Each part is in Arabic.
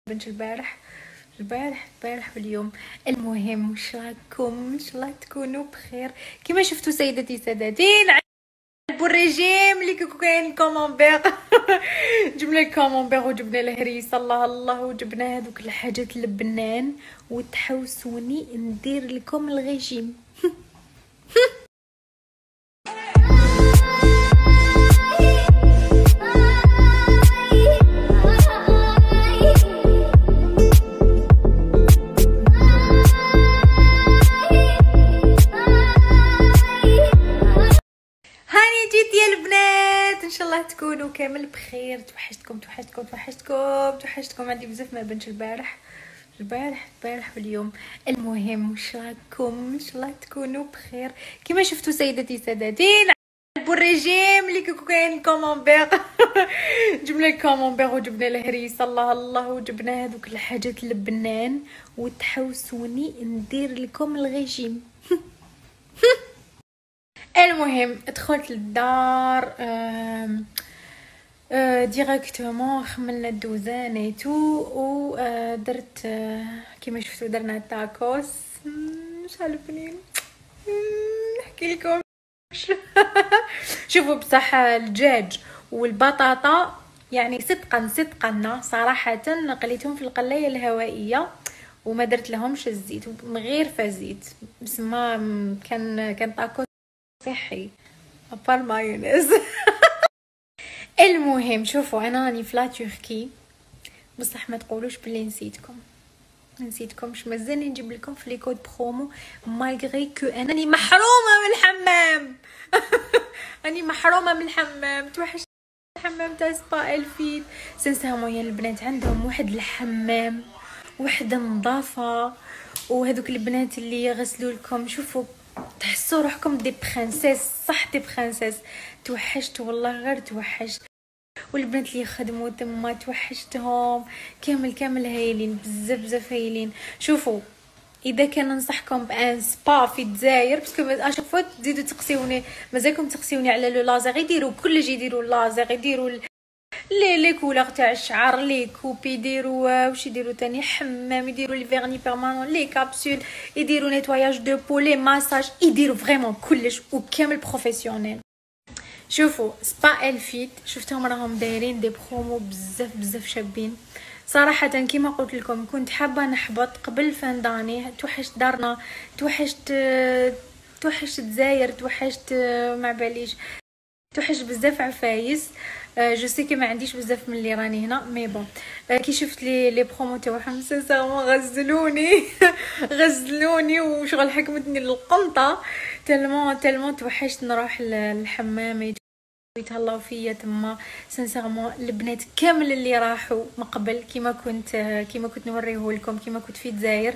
بنت البارح واليوم. المهم وش راكم؟ ان شاء الله تكونوا بخير. كما شفتوا سيدتي سادتي نعلبوا الريجيم اللي كاين الكومونبير جبنا الكومونبير وجبنا الهريسه الله الله وجبنا هذوك الحاجات اللبنان وتحوسوني ندير لكم الريجيم ان شاء الله تكونوا كامل بخير. توحشتكم عندي بزاف ما بنت البارح واليوم. المهم وش راكم؟ ان شاء الله تكونوا بخير. كما شفتوا سيدتي سادتي نعلبوا الريجيم اللي كاين الكومونبير جبنا الكومونبير وجبنا الهريسه الله الله وجبنا هذوك الحاجات اللبنان وتحوسوني ندير لكم الريجيم المهم دخلت للدار ديريكتومون خملنا الدوزان ايتو و درت كيما شفتوا درنا تاكوس شحال بنين نحكي لكم شوفوا بصح الدجاج والبطاطا يعني صدقا صراحه قليتهم في القلايه الهوائيه وما درت لهمش الزيت من غير فزيت بسما كان تاكوس صحي ابار مايونيز المهم شوفوا انا راني في لا تركي بصح ما تقولوش بلي نسيتكمش مازالني نجيب لكم في لي كود برومو مالغري كو انني محرومه من الحمام راني محرومه من الحمام. توحشت الحمام تاع سبا الفيت سانسيرمون يا البنات عندهم واحد الحمام واحد نظافه وهذوك البنات اللي يغسلوا لكم شوفوا تحسوا روحكم دي برانسيس صح دي برانسيس. توحشت والله غير توحشت والبنات اللي يخدموا تما توحشتهم كامل هايلين بزاف هايلين. شوفوا اذا كان ننصحكم بان سبا في الجزائر باسكو اشوفوا تزيدوا تقسيوني مازالكم تقسيوني على لو لازر يديروا كلشي يديروا اللازر يديروا لي كولور تاع الشعر لي كوب يديروا واش يديروا تاني حمام يديروا لي فيرني بيرمانون لي كابسول يديروا نيتواياج دو بو لي ماساج يديروا فريمون كلش وكامل بروفيسيونيل. شوفوا سبا الفيت شفتهم راهم دايرين دي برومو بزاف شابين صراحه. كيما قلت لكم كنت حابه نحبط قبل فان داني توحشت دارنا توحشت الجزائر توحشت ما باليش توحشت بزاف عفايس جو سي كي ما عنديش بزاف من اللي راني هنا مي بون كي شفت لي برومو تاعهم سانسيرمون غزلوني وشغل حكمتني للقنطه تالمون توحشت نروح للحمام يتهلاو فيا تما سانسيرمون. البنات كامل اللي راحوا من قبل كيما كنت نوريه لكم كيما كنت في الجزائر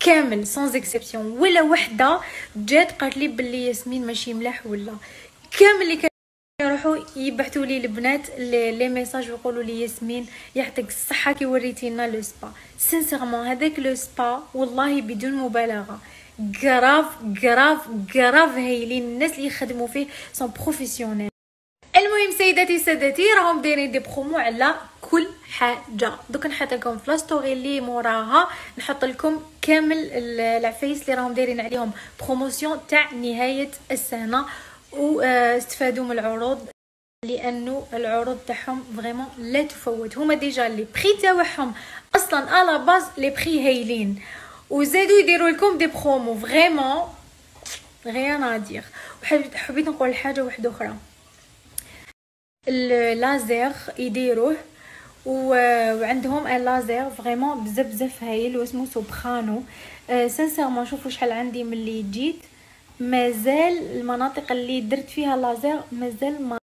كامل سانز اكسبسيون ولا وحده جات قالت لي بلي ياسمين ماشي ملاح ولا كامل اللي يروحوا يبعثوا لي البنات لي ميساج ويقولوا لي ياسمين يعطيك الصحه كي وريتينا لو سبا سانسيرمون هذاك لو سبا والله بدون مبالغه غراف هايلين الناس اللي يخدموا فيه سون بروفيسيونيل. المهم سيداتي سادتي راهم دايرين دي برومو على كل حاجه دوك نحط لكم في لاستوري اللي موراها نحط لكم كامل العفايس اللي راهم دايرين عليهم بروموسيون تاع نهايه السنه واستفادوا من العروض لانه العروض تاعهم فريمون لا تفوت. هما ديجا لي بري تاعهم اصلا على باز لي بري هايلين وزادوا يديروا لكم دي برومو فريمون غير نادير. حبيت نقول حاجه واحده اخرى اللازر يديروه وعندهم ان لازر فريمون بزاف هايل واسمه سوبرانو سانسيرمون. شوفوا شحال عندي من اللي جيت مازال المناطق اللي درت فيها لازر مازال ما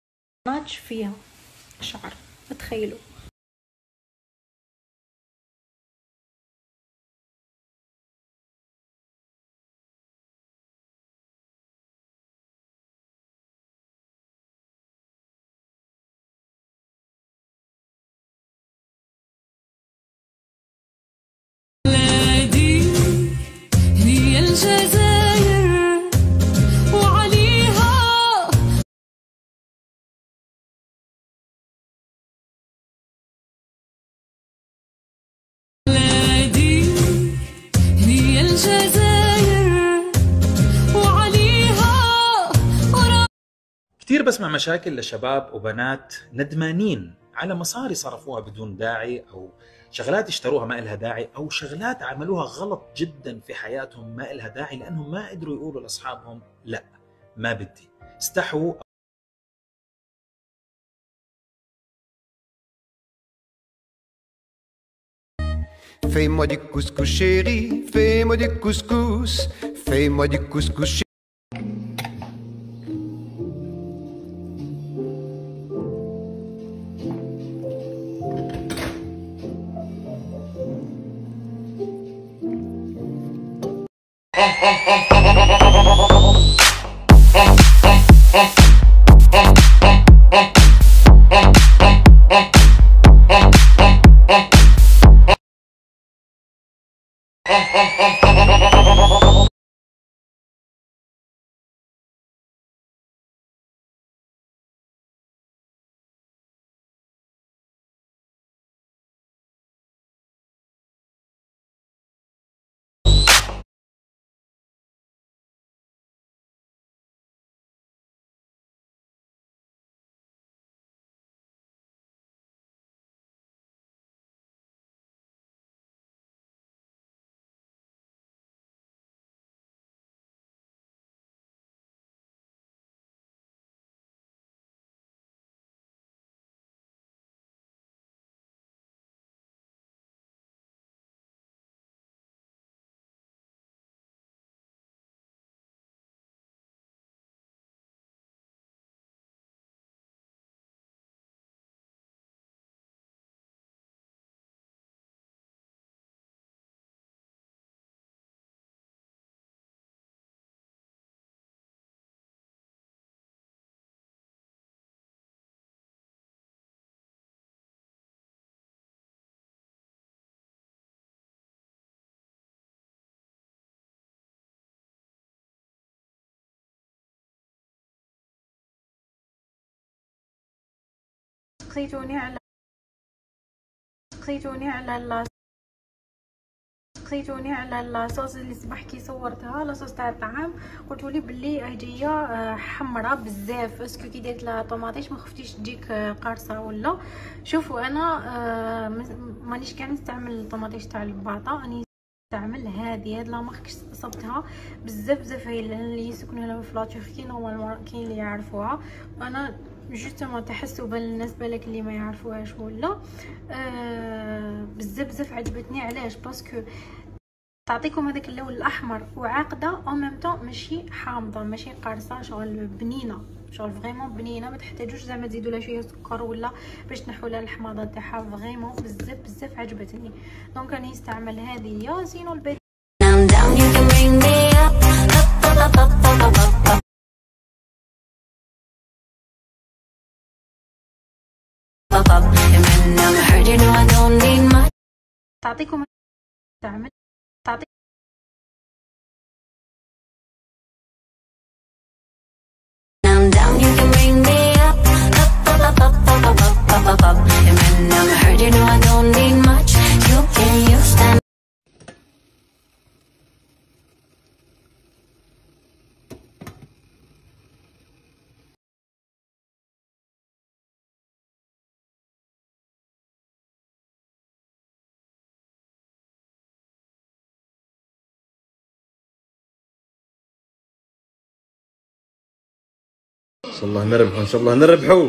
ناتش فيها شعر تخيلوا. بسمع مشاكل لشباب وبنات ندمانين على مصاري صرفوها بدون داعي، أو شغلات اشتروها ما إلها داعي، أو شغلات عملوها غلط جدا في حياتهم ما إلها داعي، لأنهم ما قدروا يقولوا لأصحابهم لا ما بدي، استحوا. Fais-moi du couscous chéri, fais-moi du couscous, fais-moi du couscous chéri. سقيتوني على اللاصوص اللي صباح كي صورتها، لاصوص تاع الطعام، قلتوا لي بلي هديه حمراء بزاف، اسكو كي درت لها طوماطيش ما خفتيش تجيك قارصه ولا؟ شوفوا انا مانيش كاع نستعمل الطوماطيش تاع الباطا، راني نستعمل هذه لا مارك صبتها بزاف اللي يسكنوا هنا في تركيا نورمالمون كاين اللي يعرفوها، وانا جوستومون تحسبا للناس بالك اللي ما يعرفوهاش ولا بزاف عجبتني. علاش؟ باسكو تعطيكم هذاك اللون الاحمر وعاقده او ميم طون، ماشي حامضه ماشي قارصه، شغل بنينه، شغل فريمون بنينه، ما تحتاجوش زعما تزيدوا لها شويه سكر ولا باش تنحوا لها الحماضه تاعها، فريمون بزاف عجبتني. دونك راني نستعمل هذه يا زينو البيت. تعطيكم تعمل تعطي ان شاء الله نربحوا، ان شاء الله نربحوا.